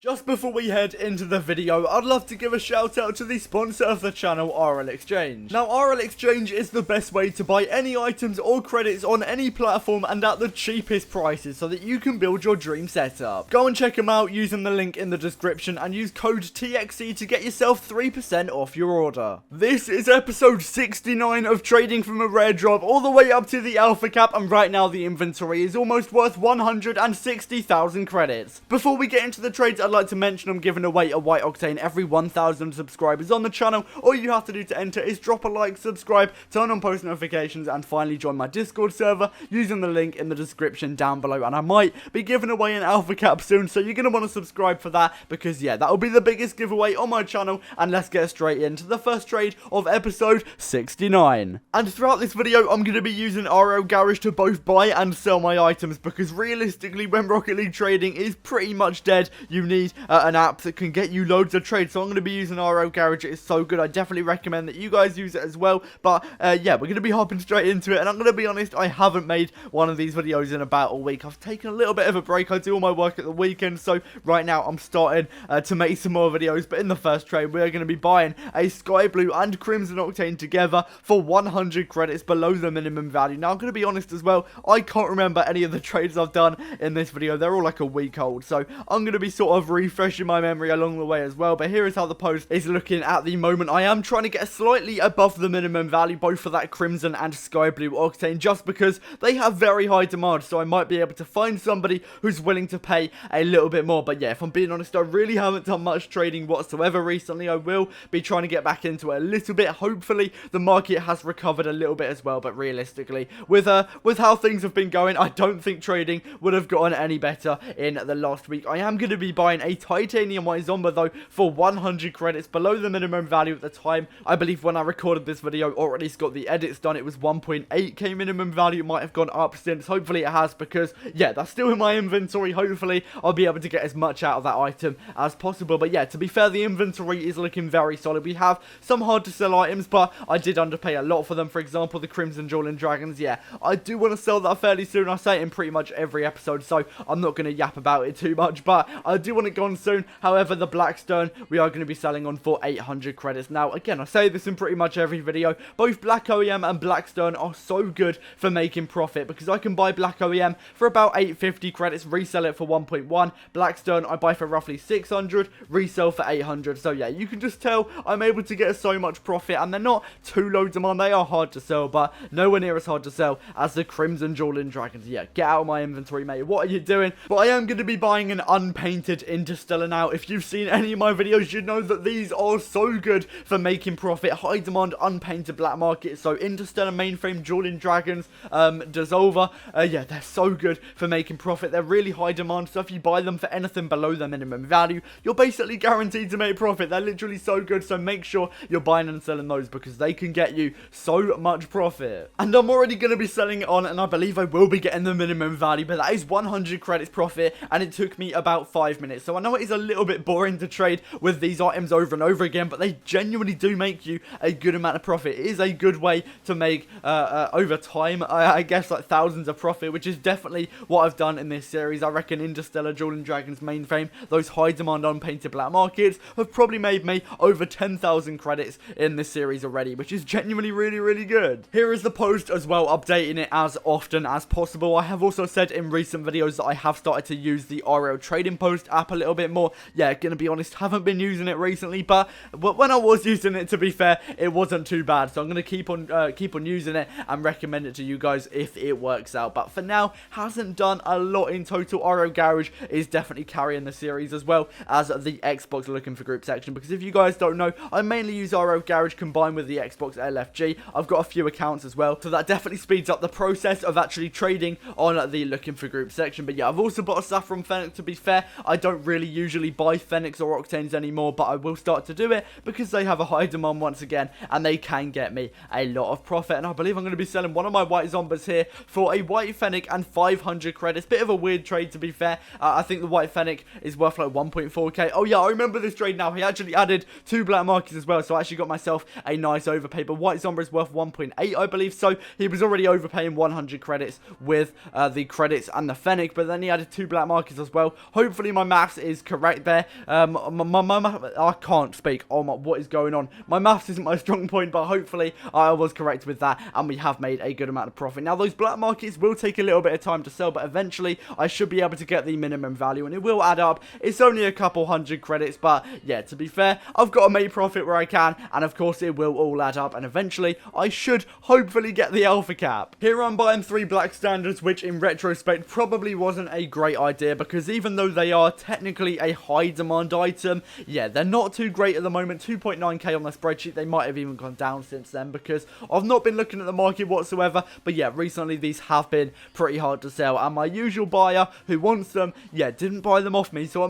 Just before we head into the video, I'd love to give a shout out to the sponsor of the channel, RL Exchange. Now, RL Exchange is the best way to buy any items or credits on any platform and at the cheapest prices so that you can build your dream setup. Go and check them out using the link in the description and use code TXC to get yourself 3% off your order. This is episode 69 of trading from a rare drop all the way up to the alpha cap, and right now the inventory is almost worth 160,000 credits. Before we get into the trades, I'd like to mention I'm giving away a white octane every 1,000 subscribers on the channel. All you have to do to enter is drop a like, subscribe, turn on post notifications, and finally join my Discord server using the link in the description down below. And I might be giving away an alpha cap soon, so you're going to want to subscribe for that, because yeah, that'll be the biggest giveaway on my channel. And let's get straight into the first trade of episode 69. And throughout this video, I'm going to be using RL Garage to both buy and sell my items, because realistically, when Rocket League trading is pretty much dead, you need an app that can get you loads of trades. So I'm going to be using RL Garage. It is so good. I definitely recommend that you guys use it as well. But yeah, we're going to be hopping straight into it. And I'm going to be honest, I haven't made one of these videos in about a week. I've taken a little bit of a break. I do all my work at the weekend. So right now I'm starting to make some more videos. But in the first trade, we're going to be buying a Sky Blue and Crimson Octane together for 100 credits below the minimum value. Now I'm going to be honest as well, I can't remember any of the trades I've done in this video. They're all like a week old. So I'm going to be sort of refreshing my memory along the way as well. But here is how the post is looking at the moment. I am trying to get slightly above the minimum value, both for that Crimson and Sky Blue Octane, just because they have very high demand. So I might be able to find somebody who's willing to pay a little bit more. But yeah, if I'm being honest, I really haven't done much trading whatsoever recently. I will be trying to get back into it a little bit. Hopefully the market has recovered a little bit as well. But realistically, with how things have been going, I don't think trading would have gotten any better in the last week. I am going to be buying a Titanium White Zomba though for 100 credits below the minimum value at the time. I believe when I recorded this video, or at least got the edits done, it was 1.8k minimum value. It might have gone up since. Hopefully it has, because yeah, that's still in my inventory. Hopefully I'll be able to get as much out of that item as possible. But yeah, to be fair, the inventory is looking very solid. We have some hard to sell items, but I did underpay a lot for them. For example, the Crimson Jewel Dragons. Yeah, I do want to sell that fairly soon. I say it in pretty much every episode, so I'm not going to yap about it too much, but I do want it gone soon. However, the Blackstone we are going to be selling on for 800 credits. Now, again, I say this in pretty much every video. Both Black OEM and Blackstone are so good for making profit, because I can buy Black OEM for about 850 credits, resell it for 1.1. Blackstone I buy for roughly 600, resell for 800. So yeah, you can just tell I'm able to get so much profit, and they're not too low demand. They are hard to sell, but nowhere near as hard to sell as the Crimson Jewel Dragons. Yeah, get out of my inventory, mate. What are you doing? But I am going to be buying an unpainted Interstellar now. If you've seen any of my videos, you know that these are so good for making profit. High demand, unpainted black market. So Interstellar Mainframe Jewel Dragons, Dissolver, yeah, they're so good for making profit. They're really high demand, so if you buy them for anything below their minimum value, you're basically guaranteed to make profit. They're literally so good, so make sure you're buying and selling those, because they can get you so much profit. And I'm already going to be selling it on, and I believe I will be getting the minimum value, but that is 100 credits profit, and it took me about 5 minutes. So I know it is a little bit boring to trade with these items over and over again, but they genuinely do make you a good amount of profit. It is a good way to make over time, I guess, like thousands of profit, which is definitely what I've done in this series. I reckon Interstellar, Jewel Dragons, Mainframe, those high demand unpainted black markets have probably made me over 10,000 credits in this series already, which is genuinely really good. Here is the post as well, updating it as often as possible. I have also said in recent videos that I have started to use the RL Trading Post app a little bit more. Yeah, gonna be honest, haven't been using it recently, but when I was using it, to be fair, it wasn't too bad. So I'm gonna keep on using it and recommend it to you guys if it works out. But for now, hasn't done a lot in total. RL Garage is definitely carrying the series, as well as the Xbox Looking for Group section, because if you guys don't know, I mainly use RL Garage combined with the Xbox LFG. I've got a few accounts as well, so that definitely speeds up the process of actually trading on the Looking for Group section. But yeah, I've also bought a Saffron Fennec. To be fair, I don't really usually buy Fennecs or Octanes anymore, but I will start to do it because they have a high demand once again, and they can get me a lot of profit. And I believe I'm going to be selling one of my White Zombas here for a White Fennec and 500 credits. Bit of a weird trade, to be fair. I think the White Fennec is worth like 1.4k. Oh yeah, I remember this trade now. He actually added 2 black markets as well, so I actually got myself a nice overpay. But White Zomba is worth 1.8, I believe, so he was already overpaying 100 credits with the credits and the Fennec, but then he added 2 black markets as well. Hopefully my math maths is correct there. I can't speak. Oh my, what is going on? My maths isn't my strong point, but hopefully I was correct with that, and we have made a good amount of profit. Now, those black markets will take a little bit of time to sell, but eventually I should be able to get the minimum value, and it will add up. It's only a couple hundred credits, but yeah, to be fair, I've got to make profit where I can, and of course it will all add up, and eventually I should hopefully get the alpha cap. Here I'm buying 3 black standards, which in retrospect probably wasn't a great idea, because even though they are technically a high demand item, yeah, they're not too great at the moment. 2.9k on the spreadsheet. They might have even gone down since then, because I've not been looking at the market whatsoever. But yeah, recently these have been pretty hard to sell, and my usual buyer who wants them, yeah, didn't buy them off me, so I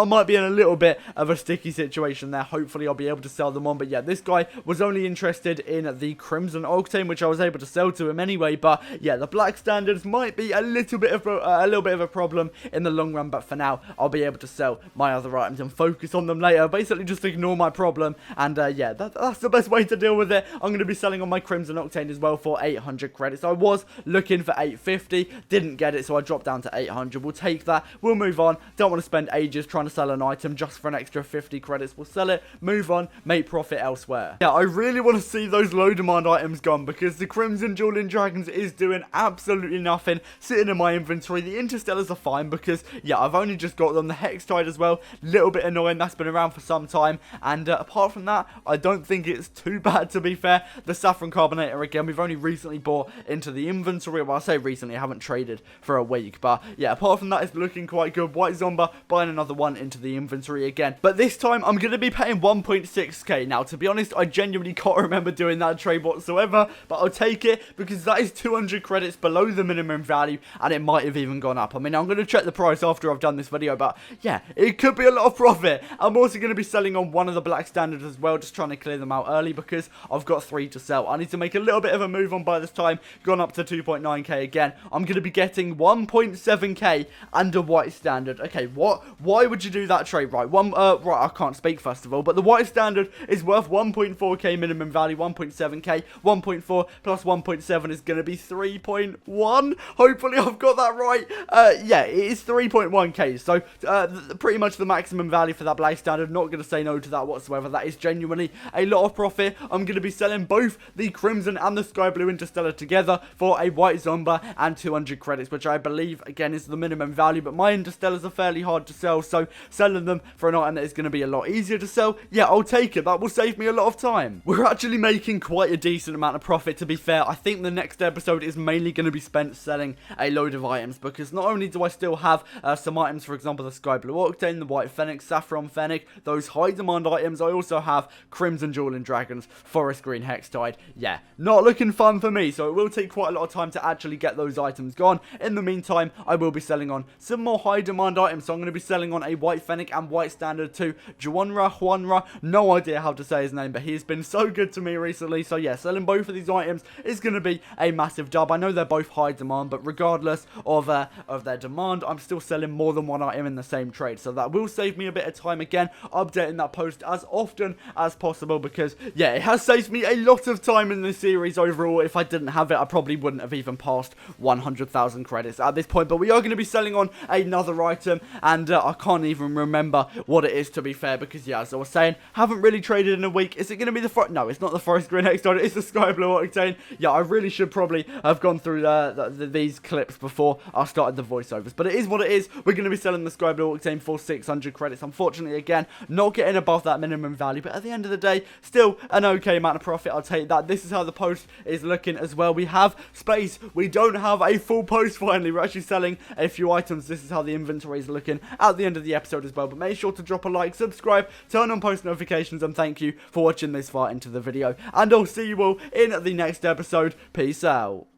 might be in a little bit of a sticky situation there. Hopefully I'll be able to sell them on. But yeah, this guy was only interested in the Crimson Octane, which I was able to sell to him anyway. But yeah, the black standards might be a little bit of a problem in the long run, but for now I'll be able to sell my other items and focus on them later. Basically just ignore my problem, and yeah, that's the best way to deal with it. I'm going to be selling on my Crimson Octane as well for 800 credits. I was looking for 850, didn't get it, so I dropped down to 800. We'll take that, we'll move on. Don't want to spend ages trying to sell an item just for an extra 50 credits. We'll sell it, move on, make profit elsewhere. Yeah, I really want to see those low demand items gone, because the Crimson Dueling Dragons is doing absolutely nothing, sitting in my inventory. The Interstellars are fine, because yeah, I've only just got them. The Hextide as well, little bit annoying, that's been around for some time, and apart from that, I don't think it's too bad, to be fair. The Saffron Carbonator, again, we've only recently bought into the inventory. Well, I say recently, I haven't traded for a week, but yeah, apart from that, it's looking quite good. White Zomba, buying another one into the inventory again, but this time I'm going to be paying 1.6k. Now, to be honest, I genuinely can't remember doing that trade whatsoever, but I'll take it, because that is 200 credits below the minimum value, and it might have even gone up. I mean, I'm going to check the price after I've done this video, but yeah, it could be a lot of profit. I'm also going to be selling on one of the black standards as well, just trying to clear them out early, because I've got 3 to sell. I need to make a little bit of a move on by this time. Gone up to 2.9k again. I'm going to be getting 1.7k and a white standard. Okay, why would you do that trade? Right, I can't speak first of all, but the white standard is worth 1.4k minimum value, 1.7k, 1.4 plus 1.7 is going to be 3.1. Hopefully I've got that right. Yeah, it is 3.1k, so pretty much the maximum value for that black standard. Not going to say no to that whatsoever. That is genuinely a lot of profit. I'm going to be selling both the Crimson and the Sky Blue Interstellar together for a white Zomba and 200 credits, which I believe, again, is the minimum value, but my Interstellars are fairly hard to sell, so selling them for an item that is going to be a lot easier to sell, yeah, I'll take it. That will save me a lot of time. We're actually making quite a decent amount of profit, to be fair. I think the next episode is mainly going to be spent selling a load of items, because not only do I still have some items, for example, the Sky Blue Octane, the White Fennec, Saffron Fennec, those high demand items, I also have Crimson Dueling Dragons, Forest Green Hextide. Yeah, not looking fun for me, so it will take quite a lot of time to actually get those items gone. In the meantime, I will be selling on some more high demand items, so I'm going to be selling on a White Fennec and White Standard to Juanra, no idea how to say his name, but he's been so good to me recently, so yeah, selling both of these items is going to be a massive dub. I know they're both high demand, but regardless of their demand, I'm still selling more than one item in the same trade, so that will save me a bit of time. Again, updating that post as often as possible, because yeah, it has saved me a lot of time in this series overall. If I didn't have it, I probably wouldn't have even passed 100,000 credits at this point, but we are going to be selling on another item, and I can't even remember what it is, to be fair, because yeah, as I was saying, haven't really traded in a week. Is it going to be the no, it's not the Forest Green Hextide, it's the Sky Blue Octane. Yeah, I really should probably have gone through these clips before I started the voiceovers, but it is what it is. We're going to be selling the Sky Blue Octane for 600 credits. Unfortunately, again, not getting above that minimum value, but at the end of the day, still an okay amount of profit. I'll take that. This is how the post is looking as well. We have space. We don't have a full post finally. We're actually selling a few items. This is how the inventory is looking at the end of the episode as well. But make sure to drop a like, subscribe, turn on post notifications, and thank you for watching this far into the video. And I'll see you all in the next episode. Peace out.